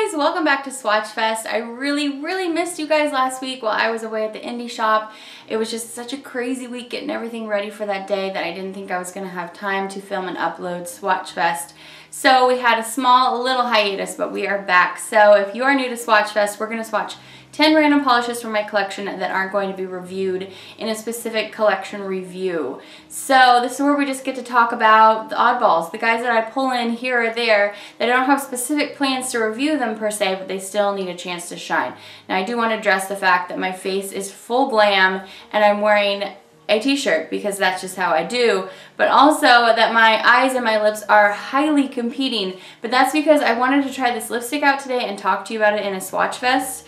guys, welcome back to Swatchfest. I really missed you guys last week while I was away at the indie shop. It was just such a crazy week getting everything ready for that day that I didn't think I was going to have time to film and upload Swatchfest. So we had a little hiatus, but we are back. So if you are new to Swatchfest, we're going to swatch 10 random polishes from my collection that aren't going to be reviewed in a specific collection review. So this is where we just get to talk about the oddballs, the guys that I pull in here or there that I don't have specific plans to review them per se, but they still need a chance to shine. Now I do want to address the fact that my face is full glam and I'm wearing a t-shirt because that's just how I do, but also that my eyes and my lips are highly competing, but that's because I wanted to try this lipstick out today and talk to you about it in a Swatchfest.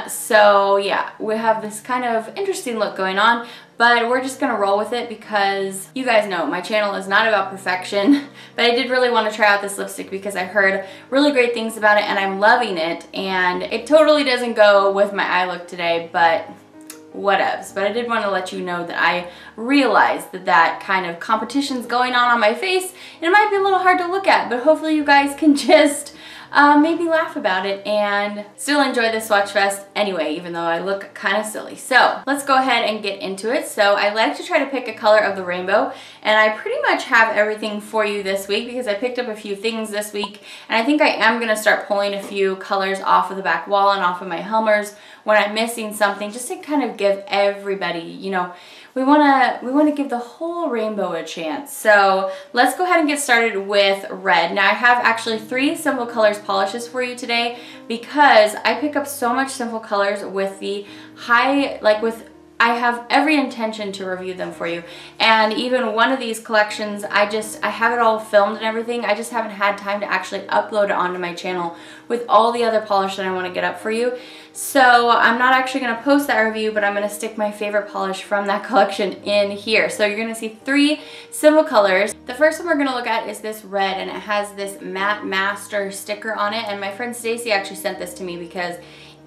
So yeah, we have this kind of interesting look going on, but we're just gonna roll with it because you guys know my channel is not about perfection, but I did really want to try out this lipstick because I heard really great things about it and I'm loving it, and it totally doesn't go with my eye look today, but whatevs. But I did want to let you know that I realized that kind of competition's going on my face, and it might be a little hard to look at, but hopefully you guys can just maybe laugh about it and still enjoy the Swatchfest anyway, even though I look kind of silly. So let's go ahead and get into it. So I like to try to pick a color of the rainbow, and I pretty much have everything for you this week because I picked up a few things this week, and I think I am going to start pulling a few colors off of the back wall and off of my Helmers when I'm missing something, just to kind of give everybody, you know, we want to give the whole rainbow a chance. So let's go ahead and get started with red. Now I have actually 3 Sinful Colors polishes for you today because I pick up so much Sinful Colors with the high, I have every intention to review them for you. And even one of these collections, I have it all filmed and everything. I just haven't had time to actually upload it onto my channel with all the other polish that I want to get up for you. So I'm not actually going to post that review, but I'm going to stick my favorite polish from that collection in here. So you're going to see 3 Sinful Colors. The first one we're going to look at is this red, and it has this Matte Master sticker on it. And my friend Stacy actually sent this to me because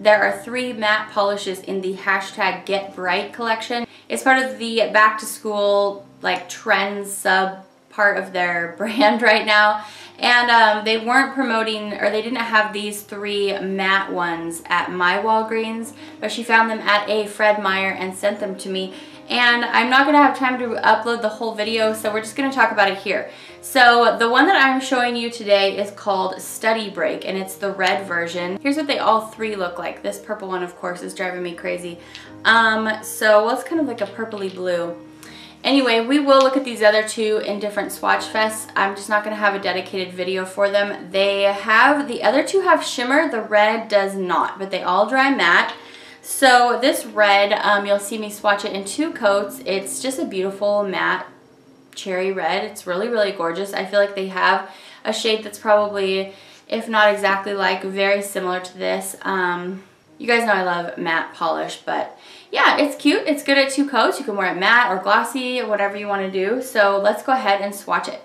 there are 3 matte polishes in the hashtag Get Bright collection. It's part of the back to school trends sub part of their brand right now. And they weren't promoting, or they didn't have these 3 matte ones at my Walgreens, but she found them at a Fred Meyer and sent them to me. And I'm not going to have time to upload the whole video, so we're just going to talk about it here. So the one that I'm showing you today is called Study Break, and it's the red version. Here's what they all 3 look like. This purple one, of course, is driving me crazy. So it's kind of like a purpley blue. Anyway, we will look at these other 2 in different Swatchfests. I'm just not going to have a dedicated video for them. The other 2 have shimmer, the red does not, but they all dry matte. So this red, you'll see me swatch it in 2 coats. It's just a beautiful matte cherry red. It's really gorgeous. I feel like they have a shade that's probably, if not exactly like, very similar to this. You guys know I love matte polish, but yeah, it's cute. It's good at 2 coats. You can wear it matte or glossy, whatever you want to do. So let's go ahead and swatch it.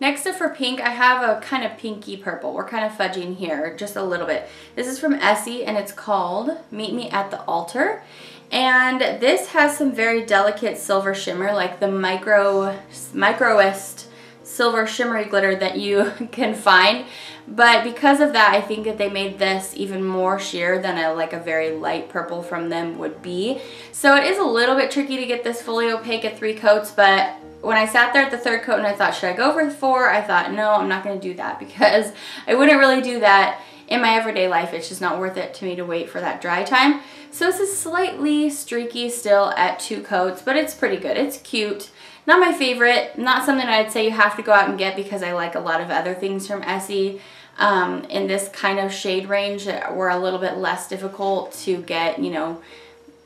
Next up for pink, I have a kind of pinky purple. We're kind of fudging here just a little bit. This is from Essie, and it's called Meet Me at the Altar. And this has some very delicate silver shimmer, like the microest silver shimmery glitter that you can find. But because of that, I think that they made this even more sheer than a very light purple from them would be. So it is a little bit tricky to get this fully opaque at 3 coats, but when I sat there at the 3rd coat and I thought, should I go for 4? I thought, no, I'm not going to do that because I wouldn't really do that in my everyday life. It's just not worth it to me to wait for that dry time. So this is slightly streaky still at 2 coats, but it's pretty good. It's cute. Not my favorite. Not something I'd say you have to go out and get because I like a lot of other things from Essie in this kind of shade range that were a little bit less difficult to get, you know,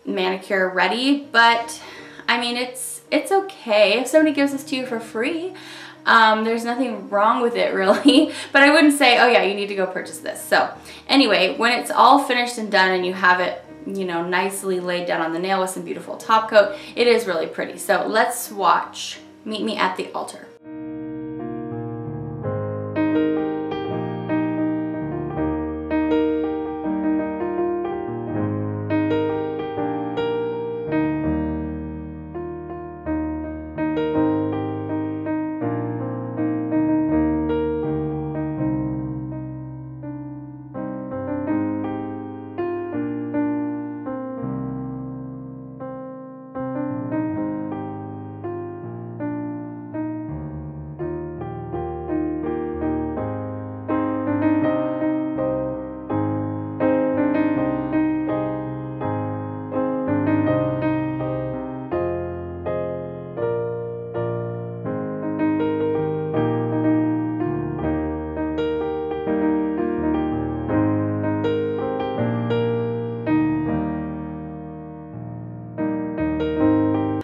manicure ready. But I mean, it's okay if somebody gives this to you for free. There's nothing wrong with it really, but I wouldn't say, oh yeah, you need to go purchase this. So anyway, when it's all finished and done and you have it, you know, nicely laid down on the nail with some beautiful top coat, it is really pretty. So let's swatch. Meet me at the altar.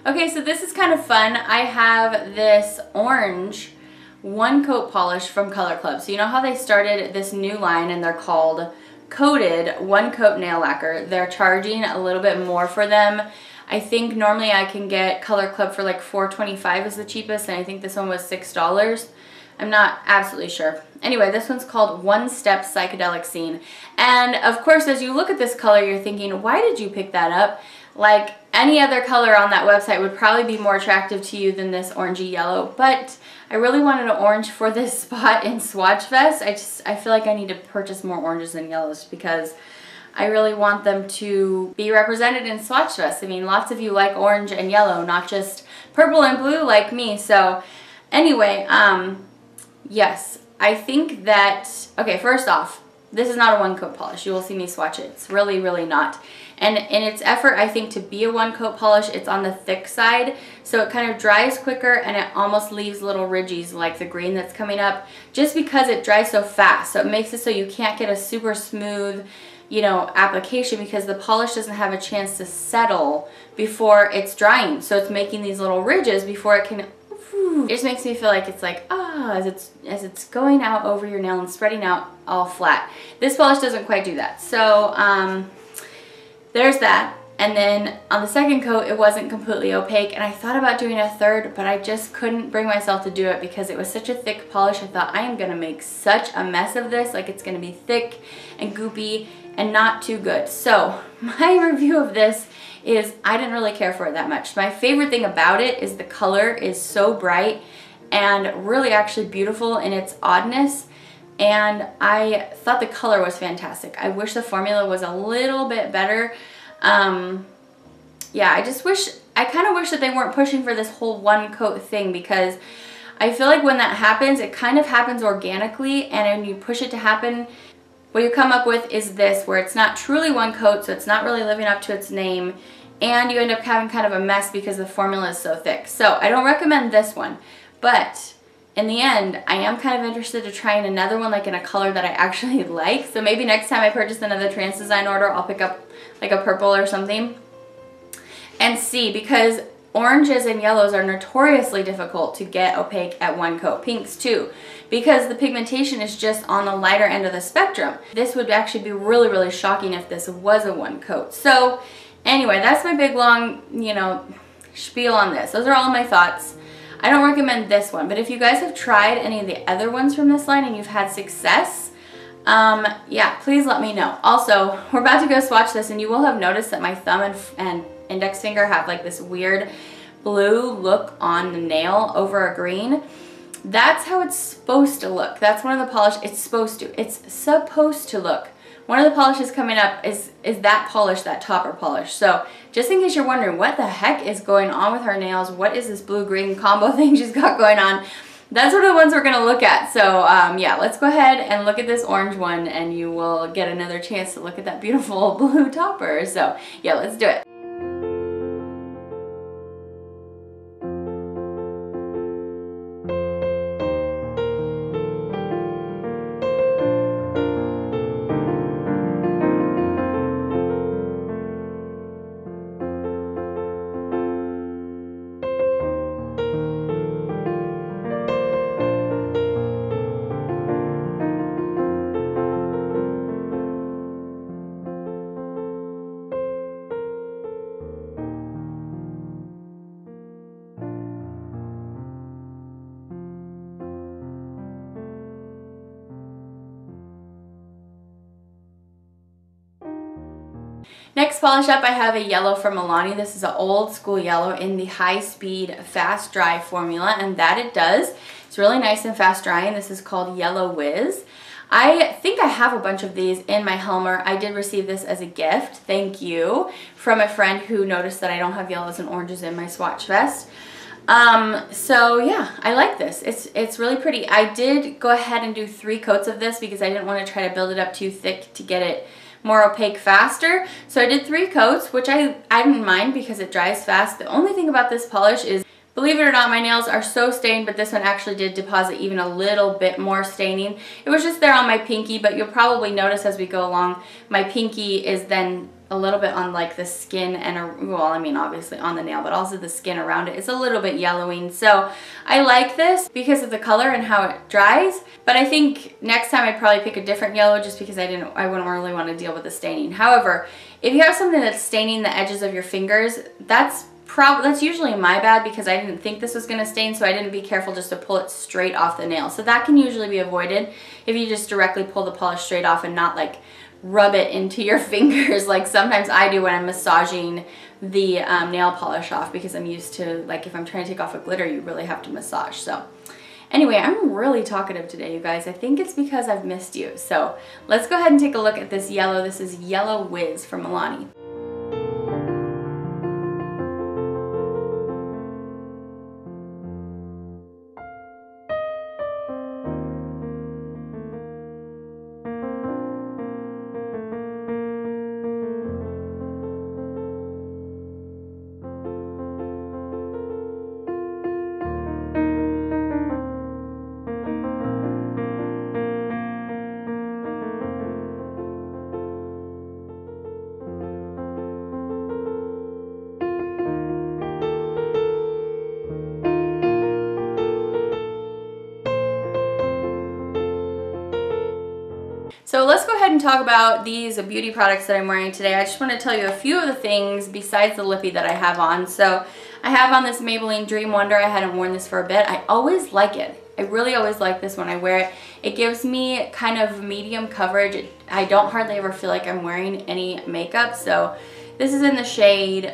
Okay, so this is kind of fun. I have this orange one coat polish from Color Club. So you know how they started this new line and they're called coated one coat nail lacquer. They're charging a little bit more for them. I think normally I can get Color Club for like $4.25 is the cheapest, and I think this one was $6. I'm not absolutely sure. Anyway, this one's called One Step Psychedelic Scene. And of course, as you look at this color, you're thinking, why did you pick that up? Like any other color on that website would probably be more attractive to you than this orangey yellow, but I really wanted an orange for this spot in Swatchfest. I feel like I need to purchase more oranges than yellows because I really want them to be represented in Swatchfest. I mean, lots of you like orange and yellow, not just purple and blue like me. So anyway, yes, I think that, okay, first off, this is not a one coat polish. You will see me swatch it. It's really, really not. And in its effort, I think, to be a one coat polish, it's on the thick side. So it kind of dries quicker and it almost leaves little ridges like the green that's coming up just because it dries so fast. So it makes it so you can't get a super smooth, you know, application because the polish doesn't have a chance to settle before it's drying. So it's making these little ridges before it can. It just makes me feel like it's like, as it's going out over your nail and spreading out all flat. This polish doesn't quite do that. So there's that. And then on the second coat, it wasn't completely opaque, and I thought about doing a third, but I just couldn't bring myself to do it because it was such a thick polish. I thought, I am gonna make such a mess of this. Like, it's gonna be thick and goopy and not too good. So my review of this is I didn't really care for it that much. My favorite thing about it is the color is so bright and really actually beautiful in its oddness. And I thought the color was fantastic. I wish the formula was a little bit better. Yeah, I kind of wish that they weren't pushing for this whole one coat thing, because I feel like when that happens, it kind of happens organically, and when you push it to happen, what you come up with is this, where it's not truly one coat, so it's not really living up to its name, and you end up having kind of a mess because the formula is so thick. So I don't recommend this one, but in the end, I am kind of interested to trying another one, like in a color that I actually like. So maybe next time I purchase another Trans Design order, I'll pick up like a purple or something and see, because oranges and yellows are notoriously difficult to get opaque at one coat. Pinks too, because the pigmentation is just on the lighter end of the spectrum. This would actually be really, really shocking if this was a one coat. So anyway, that's my big long, you know, spiel on this. Those are all my thoughts. I don't recommend this one, but if you guys have tried any of the other ones from this line and you've had success, yeah, please let me know. Also, we're about to go swatch this, and you will have noticed that my thumb and index finger have like this weird blue look on the nail over a green. That's how it's supposed to look. That's one of the polish. It's supposed to look. One of the polishes coming up is that polish, that topper polish. So just in case you're wondering what the heck is going on with her nails, what is this blue-green combo thing she's got going on, that's one of the ones we're going to look at. So yeah, let's go ahead and look at this orange one, and you will get another chance to look at that beautiful blue topper. So yeah, let's do it. Next polish up, I have a yellow from Milani. This is an old school yellow in the high speed fast dry formula, and that it does. It's really nice and fast drying. This is called Yellow Whiz. I think I have a bunch of these in my Helmer. I did receive this as a gift, thank you, from a friend who noticed that I don't have yellows and oranges in my Swatchfest. So yeah, I like this. It's really pretty. I did go ahead and do 3 coats of this because I didn't want to try to build it up too thick to get it more opaque faster. So I did 3 coats, which I didn't mind because it dries fast. The only thing about this polish is, believe it or not, my nails are so stained, but this one actually did deposit even a little bit more staining. It was just there on my pinky, but you'll probably notice as we go along, my pinky is then a little bit on like the skin and, well, I mean obviously on the nail, but also the skin around it is a little bit yellowing. So I like this because of the color and how it dries, but I think next time I'd probably pick a different yellow just because I wouldn't really want to deal with the staining. However, if you have something that's staining the edges of your fingers, that's usually my bad because I didn't think this was going to stain, so I didn't be careful just to pull it straight off the nail. So that can usually be avoided if you just directly pull the polish straight off and not like rub it into your fingers like sometimes I do when I'm massaging the nail polish off, because I'm used to, like, if I'm trying to take off a glitter, you really have to massage. So anyway, I'm really talkative today, you guys. I think it's because I've missed you. So let's go ahead and take a look at this yellow. This is Yellow Whiz from Milani. So let's go ahead and talk about these beauty products that I'm wearing today. I just want to tell you a few of the things besides the lippy that I have on. So I have on this Maybelline Dream Wonder. I hadn't worn this for a bit. I always like it. I really always like this when I wear it. It gives me kind of medium coverage. I don't hardly ever feel like I'm wearing any makeup. So this is in the shade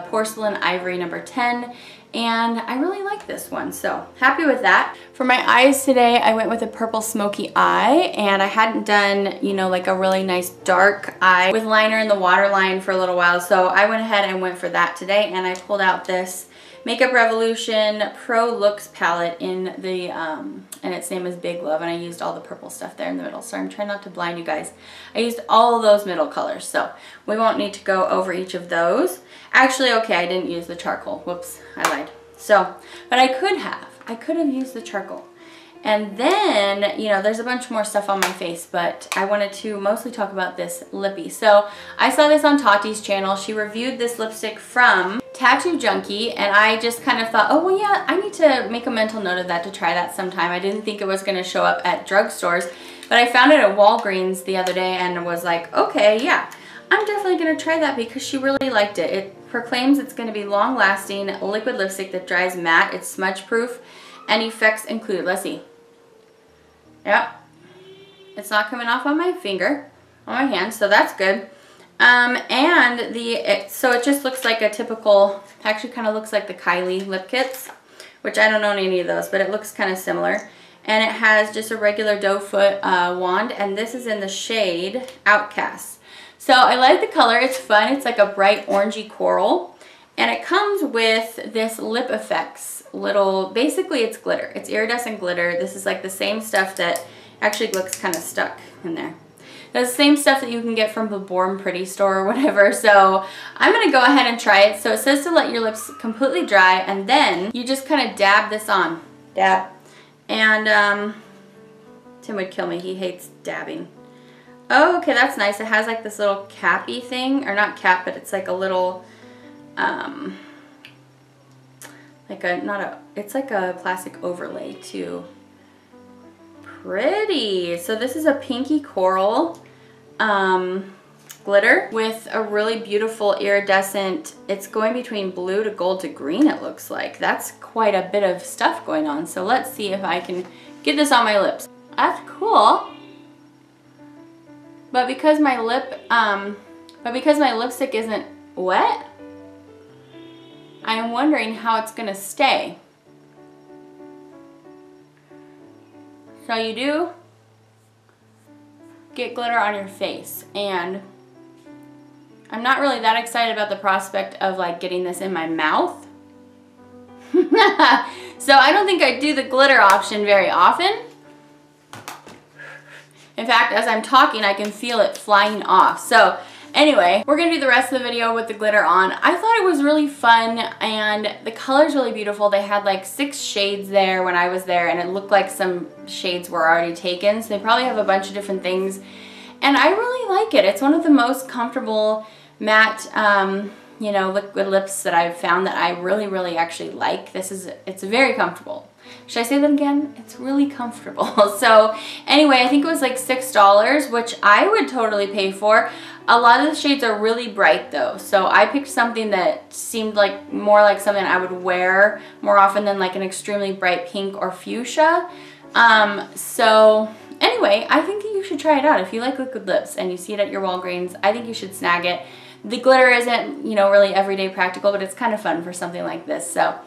Porcelain Ivory number 10. And I really like this one, so happy with that. For my eyes today, I went with a purple smoky eye, and I hadn't done, you know, like a really nice dark eye with liner in the waterline for a little while, so I went ahead and went for that today, and I pulled out this Makeup Revolution Pro Looks palette in the, and its name is Big Love, and I used all the purple stuff there in the middle, so I'm trying not to blind you guys. I used all of those middle colors, so we won't need to go over each of those. Actually, okay, I didn't use the charcoal. Whoops, I lied. So, but I could have used the charcoal. And then, you know, there's a bunch more stuff on my face, but I wanted to mostly talk about this lippy. So I saw this on Tati's channel. She reviewed this lipstick from Tattoo Junkie, and I just kind of thought, oh, well, yeah, I need to make a mental note of that to try that sometime. I didn't think it was going to show up at drugstores, but I found it at Walgreens the other day and was like, okay, yeah, I'm definitely going to try that because she really liked it. It proclaims it's going to be long-lasting liquid lipstick that dries matte. It's smudge-proof and effects included. Let's see. Yep. It's not coming off on my finger, on my hand, so that's good. So it just looks like a typical, actually kind of looks like the Kylie lip kits, which I don't own any of those, but it looks kind of similar. And it has just a regular doe foot wand, and this is in the shade Outcast. So I like the color. It's fun. It's like a bright orangey coral, and it comes with this Lip Effects little, basically it's glitter. It's iridescent glitter. This is like the same stuff that actually looks kind of stuck in there. That's the same stuff that you can get from the Born Pretty store or whatever. So I'm going to go ahead and try it. So it says to let your lips completely dry, and then you just kind of dab this on. Dab. And Tim would kill me. He hates dabbing. Oh, okay, that's nice. It has like this little cappy thing, or not cap, but it's like a little, it's like a plastic overlay too. Pretty. So this is a pinky coral glitter with a really beautiful iridescent, it's going between blue to gold to green, it looks like. That's quite a bit of stuff going on. So let's see if I can get this on my lips. That's cool. But because my lip But because my lipstick isn't wet, I am wondering how it's gonna stay. So you do get glitter on your face, and I'm not really that excited about the prospect of like getting this in my mouth. So I don't think I do the glitter option very often. In fact, as I'm talking, I can feel it flying off. So anyway, we're gonna do the rest of the video with the glitter on. I thought it was really fun, and the color's really beautiful. They had like 6 shades there when I was there, and it looked like some shades were already taken. So they probably have a bunch of different things. And I really like it. It's one of the most comfortable matte, you know, liquid lips that I've found that I really actually like. It's very comfortable. Should I say that again? It's really comfortable. So anyway, I think it was like $6, which I would totally pay for. A lot of the shades are really bright though. So I picked something that seemed like more like something I would wear more often than like an extremely bright pink or fuchsia. So anyway, I think that you should try it out. If you like liquid lips and you see it at your Walgreens, I think you should snag it. The glitter isn't, you know, really everyday practical, but it's kind of fun for something like this. So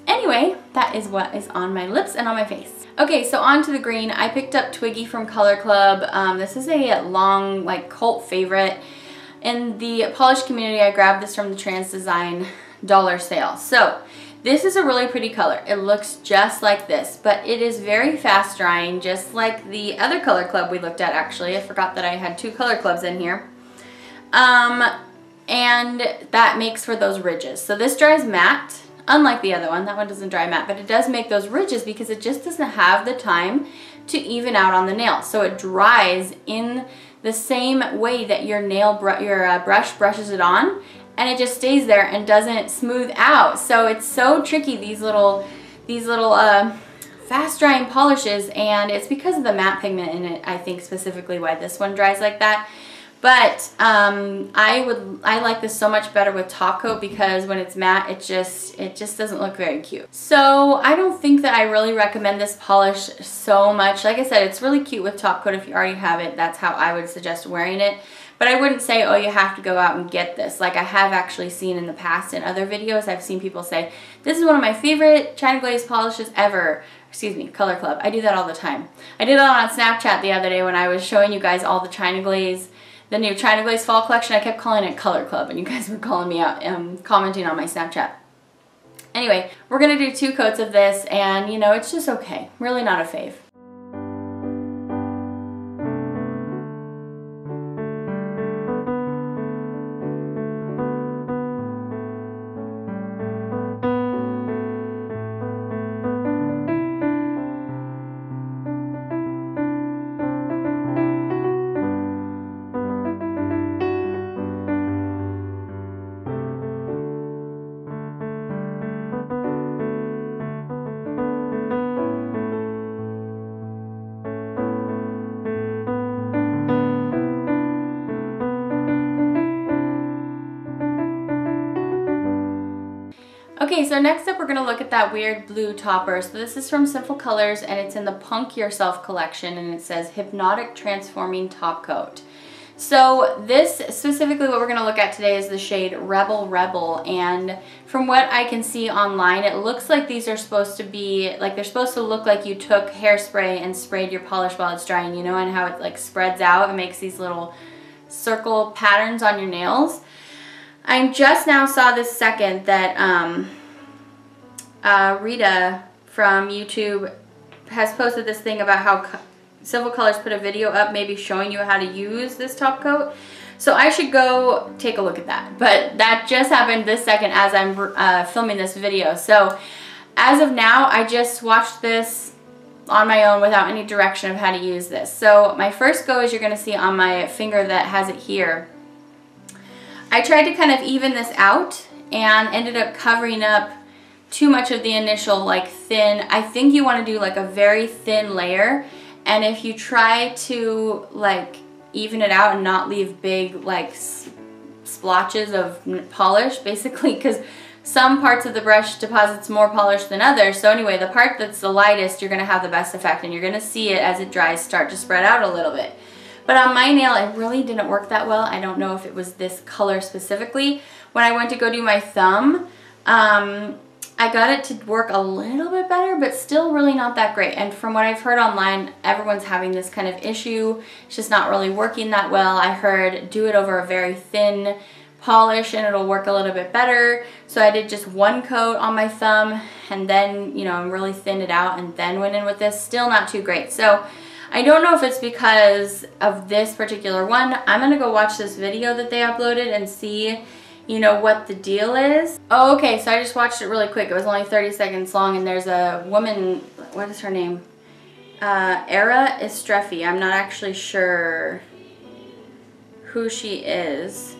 anyway, that is what is on my lips and on my face. Okay, so on to the green. I picked up Twiggie from Color Club. This is a long, like, cult favorite. In the polish community, I grabbed this from the Trans Design dollar sale. So this is a really pretty color. It looks just like this, but it is very fast drying, just like the other Color Club we looked at actually. I forgot that I had 2 Color Clubs in here. And that makes for those ridges. So this dries matte, unlike the other one. That one doesn't dry matte, but it does make those ridges because it just doesn't have the time to even out on the nail. So it dries in the same way that your brush brushes it on, and it just stays there and doesn't smooth out. So it's so tricky, these little fast drying polishes, and it's because of the matte pigment in it, I think specifically why this one dries like that. But I like this so much better with top coat because when it's matte, it just doesn't look very cute. So I don't think that I really recommend this polish so much. Like I said, it's really cute with top coat if you already have it. That's how I would suggest wearing it. But I wouldn't say, oh, you have to go out and get this. Like I have actually seen in the past in other videos, I've seen people say, this is one of my favorite China Glaze polishes ever. Excuse me, Color Club. I do that all the time. I did that on Snapchat the other day when I was showing you guys all the China Glaze, the new China Glaze fall collection. I kept calling it Color Club and you guys were calling me out, commenting on my Snapchat. Anyway, we're gonna do 2 coats of this, and you know, it's just okay. Really not a fave. Okay, so next up we're going to look at that weird blue topper. So this is from Sinful Colors, and it's in the Punk Yourself collection, and it says Hypnotic Transforming Top Coat. So this, specifically what we're going to look at today, is the shade Rebel Rebel, and from what I can see online, it looks like these are supposed to be, like they're supposed to look like you took hairspray and sprayed your polish while it's drying, you know, and how it like spreads out and makes these little circle patterns on your nails. I just now saw this second that Rita from YouTube has posted this thing about how Sinful Colors put a video up maybe showing you how to use this top coat. So I should go take a look at that. But that just happened this second as I'm filming this video. So as of now, I just swatched this on my own without any direction of how to use this. So my first go, as you're going to see on my finger that has it here, I tried to kind of even this out and ended up covering up too much of the initial like thin. I think you want to do like a very thin layer, and if you try to like even it out and not leave big like splotches of polish, basically, because some parts of the brush deposits more polish than others. So anyway, the part that's the lightest, you're going to have the best effect, and you're going to see it as it dries start to spread out a little bit. But on my nail, it really didn't work that well. I don't know if it was this color specifically. When I went to go do my thumb, I got it to work a little bit better, but still really not that great. And from what I've heard online, everyone's having this kind of issue. It's just not really working that well. I heard do it over a very thin polish and it'll work a little bit better. So I did just one coat on my thumb and then, you know, really thinned it out and then went in with this. Still not too great. So I don't know if it's because of this particular one. I'm gonna go watch this video that they uploaded and see, you know, what the deal is. Oh, okay, so I just watched it really quick. It was only 30 seconds long, and there's a woman, what is her name? Era Estrefi. I'm not actually sure who she is.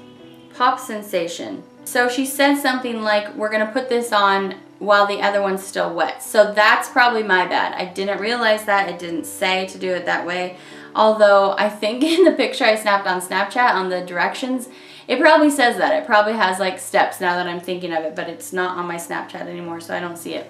Pop sensation. So she said something like, we're gonna put this on while the other one's still wet. So that's probably my bad. I didn't realize that. It didn't say to do it that way. Although I think in the picture I snapped on Snapchat on the directions, it probably says that. It probably has like steps now that I'm thinking of it, but it's not on my Snapchat anymore, so I don't see it.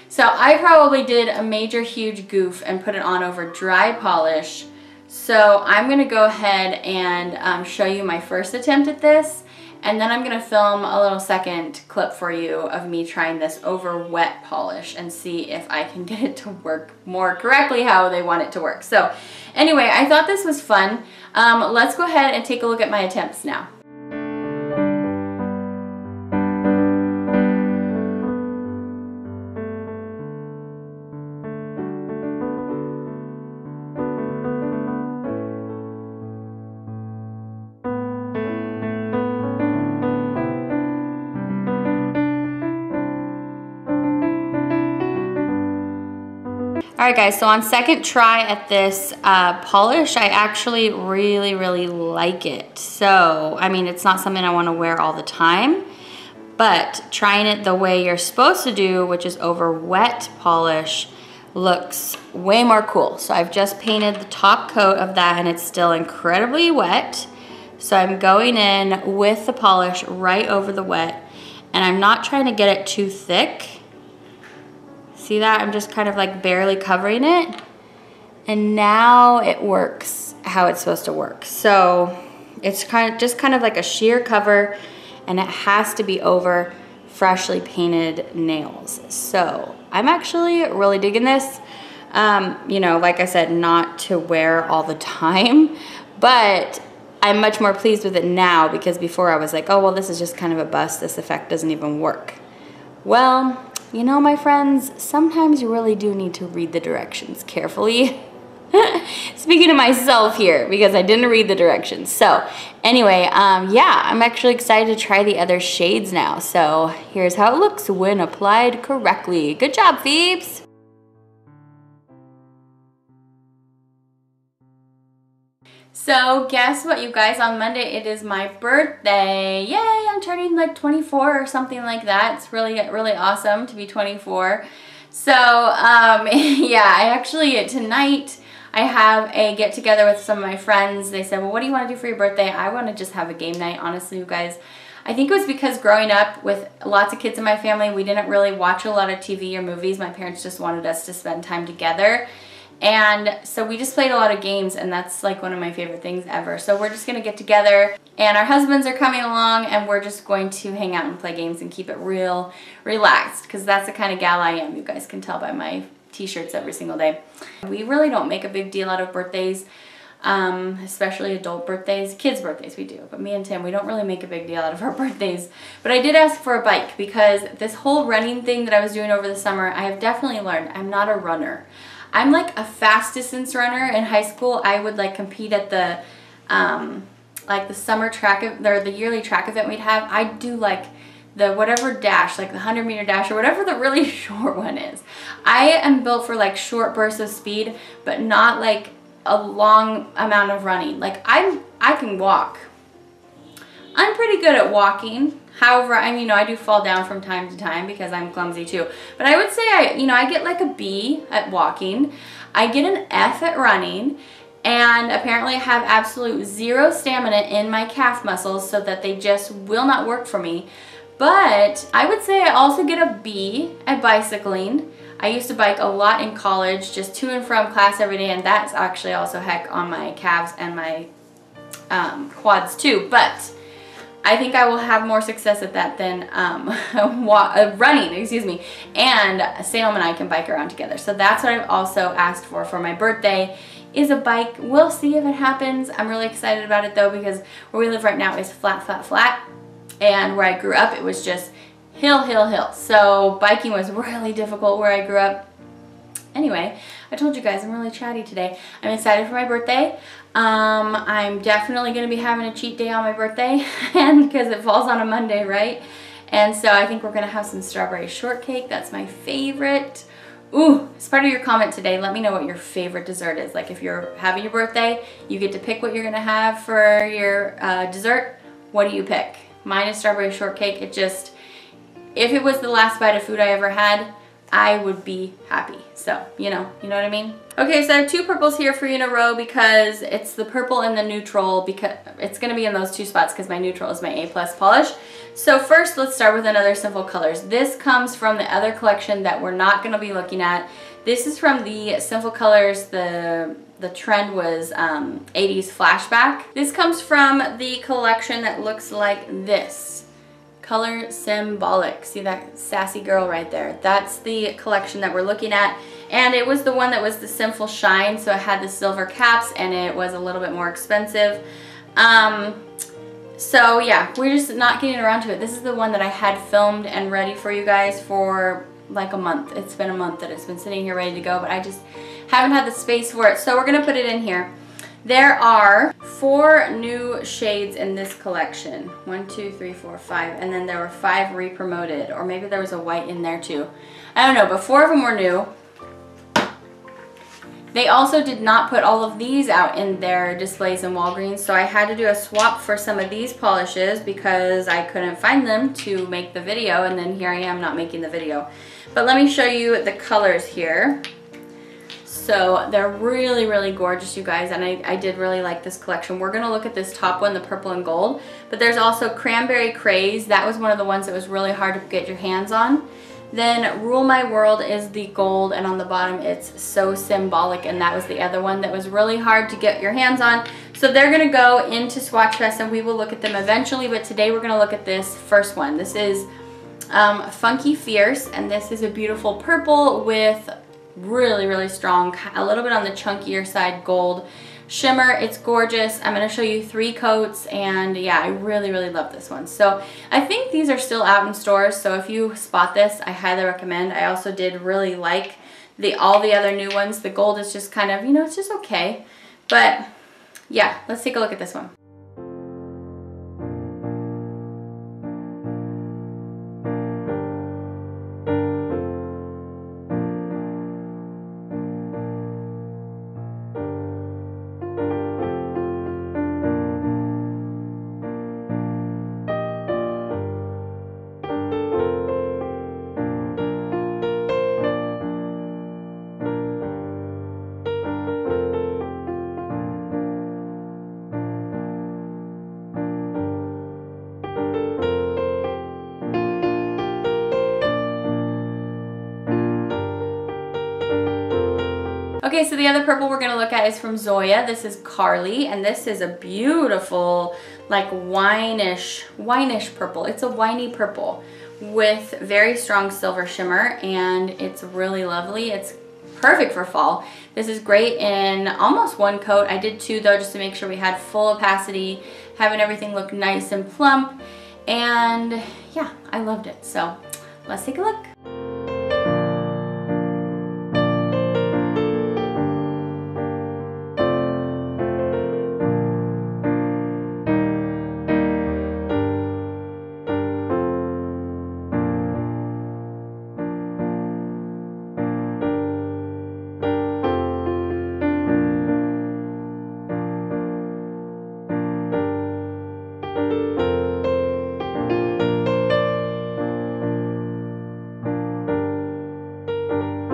So I probably did a major huge goof and put it on over dry polish. So I'm gonna go ahead and show you my first attempt at this, and then I'm gonna film a little second clip for you of me trying this over wet polish and see if I can get it to work more correctly how they want it to work. So anyway, I thought this was fun. Let's go ahead and take a look at my attempts now. Alright guys, so on second try at this polish, I actually really like it. So, I mean, it's not something I want to wear all the time, but trying it the way you're supposed to do, which is over wet polish, looks way more cool. So I've just painted the top coat of that and it's still incredibly wet. So I'm going in with the polish right over the wet, and I'm not trying to get it too thick. See that? I'm just kind of like barely covering it. And now it works how it's supposed to work. So it's just kind of like a sheer cover, and it has to be over freshly painted nails. So I'm actually really digging this. You know, like I said, not to wear all the time, but I'm much more pleased with it now, because before I was like, oh, well, this is just kind of a bust. This effect doesn't even work. Well, you know, my friends, sometimes you really do need to read the directions carefully. Speaking to myself here, because I didn't read the directions. So anyway, yeah, I'm actually excited to try the other shades now. So here's how it looks when applied correctly. Good job, Phoebes. So guess what, you guys, on Monday it is my birthday. Yay, I'm turning like 24 or something like that. It's really awesome to be 24. So yeah, I actually, tonight I have a get together with some of my friends. They said, well, what do you want to do for your birthday? I want to just have a game night, honestly, you guys. I think it was because growing up with lots of kids in my family, we didn't really watch a lot of TV or movies. My parents just wanted us to spend time together. And so we just played a lot of games, and that's like one of my favorite things ever. So we're just gonna get together, and our husbands are coming along, and we're just going to hang out and play games and keep it real relaxed, because that's the kind of gal I am. You guys can tell by my t-shirts every single day. We really don't make a big deal out of birthdays, especially adult birthdays. Kids' birthdays we do, but me and Tim, we don't really make a big deal out of our birthdays. But I did ask for a bike, because this whole running thing that I was doing over the summer, I have definitely learned I'm not a runner. I'm like a fast distance runner. In high school, I would like compete at the like the summer track or the yearly track event we'd have. I'd do like the whatever dash, like the 100-meter dash or whatever the really short one is. I am built for like short bursts of speed, but not like a long amount of running. Like I can walk. I'm pretty good at walking. However, I mean, I do fall down from time to time because I'm clumsy too. But I would say I get like a B at walking. I get an F at running. And apparently I have absolute zero stamina in my calf muscles, so that they just will not work for me. But I would say I also get a B at bicycling. I used to bike a lot in college, just to and from class every day, and that's actually also heck on my calves and my quads too. But I think I will have more success at that than running, excuse me. And Salem and I can bike around together. So that's what I've also asked for my birthday, is a bike. We'll see if it happens. I'm really excited about it though, because where we live right now is flat, flat, flat. And where I grew up, it was just hill, hill, hill. So biking was really difficult where I grew up. Anyway, I told you guys I'm really chatty today. I'm excited for my birthday. I'm definitely going to be having a cheat day on my birthday, and because it falls on a Monday, right? And so I think we're going to have some strawberry shortcake. That's my favorite. Ooh, as part of your comment today, let me know what your favorite dessert is. Like if you're having your birthday, you get to pick what you're going to have for your dessert. What do you pick? Mine is strawberry shortcake. It just, if it was the last bite of food I ever had, I would be happy. So, you know what I mean? Okay, so I have two purples here for you in a row because it's the purple and the neutral, because it's gonna be in those two spots because my neutral is my A+ polish. So first, let's start with another Sinful colors. This comes from the other collection that we're not gonna be looking at. This is from the Sinful colors, the trend was 80s flashback. This comes from the collection that looks like this. Color Symbolic. See that sassy girl right there? That's the collection that we're looking at. And it was the one that was the Sinful Shine, so it had the silver caps and it was a little bit more expensive. So yeah, we're just not getting around to it. This is the one that I had filmed and ready for you guys for like a month. It's been a month that it's been sitting here ready to go, but I just haven't had the space for it. So we're gonna put it in here. There are 4 new shades in this collection. 1, 2, 3, 4, 5, and then there were 5 re-promoted, or maybe there was a white in there too. I don't know, but 4 of them were new. They also did not put all of these out in their displays in Walgreens, so I had to do a swap for some of these polishes because I couldn't find them to make the video, and then here I am not making the video. But let me show you the colors here. So they're really, really gorgeous, you guys, and I did really like this collection. We're gonna look at this top one, the purple and gold, but there's also Cranberry Craze. That was one of the ones that was really hard to get your hands on. Then Rule My World is the gold, and on the bottom it's So Symbolic, and that was the other one that was really hard to get your hands on. So they're gonna go into Swatchfest and we will look at them eventually, but today we're gonna look at this first one. This is Funky Fierce, and this is a beautiful purple with really, really strong, a little bit on the chunkier side gold shimmer. It's gorgeous. I'm going to show you 3 coats, and yeah, I really, really love this one. So I think these are still out in stores, so if you spot this, I highly recommend. I also did really like all the other new ones. The gold is just kind of, you know, it's just okay. But yeah, let's take a look at this one. Okay, so the other purple we're going to look at is from Zoya. This is Carly, and this is a beautiful, like wine-ish purple. It's a winey purple with very strong silver shimmer, and it's really lovely. It's perfect for fall. This is great in almost 1 coat. I did 2 though, just to make sure we had full opacity, having everything look nice and plump, and yeah, I loved it. So let's take a look.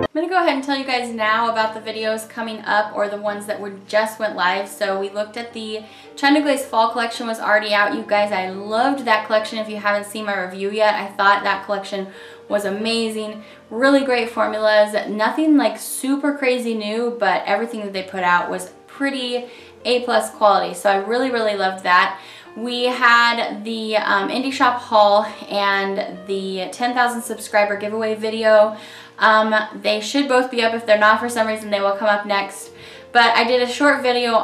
I'm going to go ahead and tell you guys now about the videos coming up, or the ones that just went live. So we looked at the China Glaze Fall collection, was already out. You guys, I loved that collection. If you haven't seen my review yet, I thought that collection was amazing. Really great formulas. Nothing like super crazy new, but everything that they put out was pretty A+ quality. So I really, really loved that. We had the Indie Shop haul and the 10,000 subscriber giveaway video. They should both be up. If they're not, for some reason, they will come up next. But I did a short video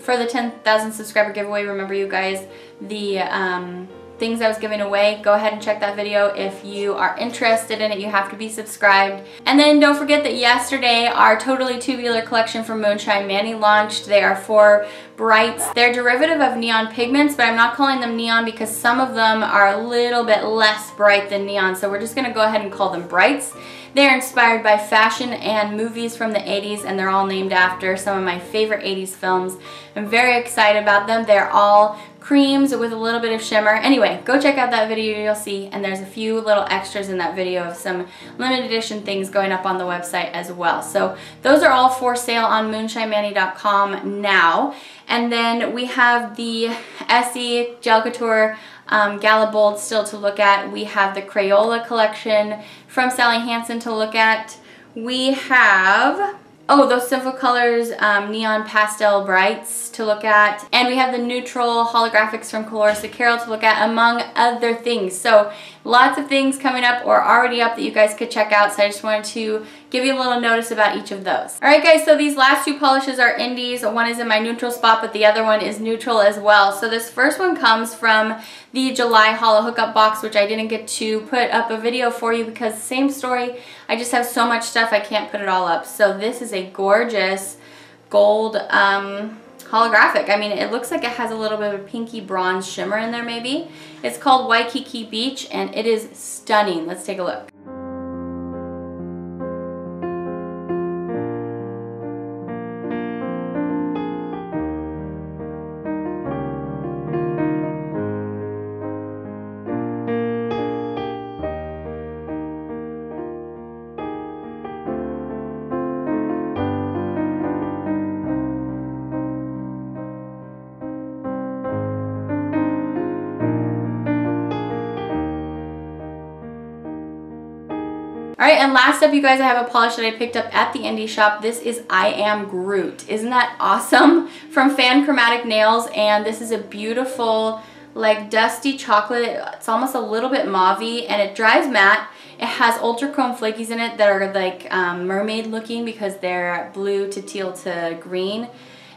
for the 10,000 subscriber giveaway. Remember, you guys, the things I was giving away. Go ahead and check that video if you are interested in it. You have to be subscribed. And then don't forget that yesterday our Totally Tubular collection from Moonshine Manny launched. They are 4 brights. They're derivative of neon pigments, but I'm not calling them neon because some of them are a little bit less bright than neon. So we're just going to go ahead and call them brights. They're inspired by fashion and movies from the 80s, and they're all named after some of my favorite 80s films. I'm very excited about them. They're all creams with a little bit of shimmer. Anyway, go check out that video, you'll see, and there's a few little extras in that video of some limited edition things going up on the website as well. So those are all for sale on moonshinemanny.com now. And then we have the Essie Gel Couture Gala Bold still to look at. We have the Crayola collection from Sally Hansen to look at. We have, oh, those Sinful Colors Neon Pastel Brights to look at. And we have the neutral holographics from Colorista Carol to look at, among other things. So lots of things coming up or already up that you guys could check out. So I just wanted to give you a little notice about each of those. Alright guys, so these last 2 polishes are indies. One is in my neutral spot, but the other one is neutral as well. So this first one comes from the July Holo Hookup Box, which I didn't get to put up a video for you because same story. I just have so much stuff I can't put it all up. So this is a gorgeous gold holographic. I mean, it looks like it has a little bit of a pinky bronze shimmer in there maybe. It's called Waikiki Beach and it is stunning. Let's take a look. Alright, and last up, you guys, I have a polish that I picked up at the indie shop. This is I Am Groot. Isn't that awesome? From Fan Chromatic Nails, and this is a beautiful, like, dusty chocolate. It's almost a little bit mauve-y, and it dries matte. It has ultra chrome flakies in it that are like mermaid looking because they're blue to teal to green.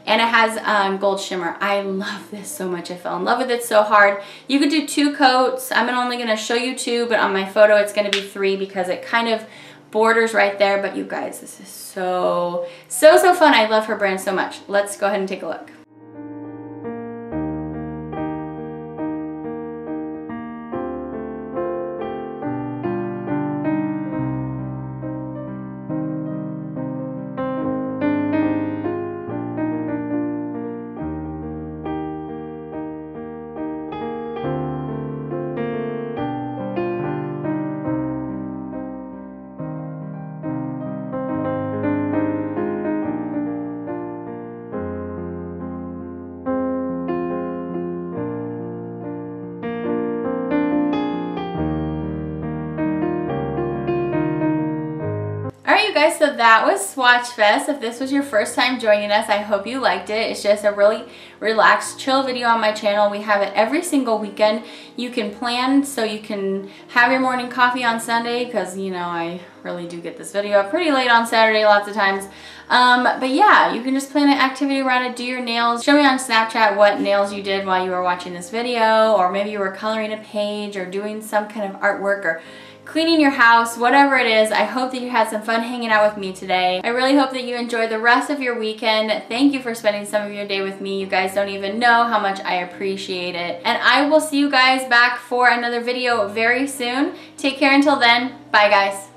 And it has gold shimmer. I love this so much. I fell in love with it so hard. You could do 2 coats. I'm only going to show you 2, but on my photo it's going to be 3 because it kind of borders right there. But you guys, this is so fun. I love her brand so much. Let's go ahead and take a look. Alright you guys, so that was Swatchfest. If this was your first time joining us, I hope you liked it. It's just a really relaxed, chill video on my channel. We have it every single weekend. You can plan so you can have your morning coffee on Sunday because, you know, I really do get this video up pretty late on Saturday lots of times. But yeah, you can just plan an activity around it, do your nails. Show me on Snapchat what nails you did while you were watching this video, or maybe you were coloring a page or doing some kind of artwork or cleaning your house, whatever it is. I hope that you had some fun hanging out with me today. I really hope that you enjoy the rest of your weekend. Thank you for spending some of your day with me. You guys don't even know how much I appreciate it. And I will see you guys back for another video very soon. Take care until then. Bye guys.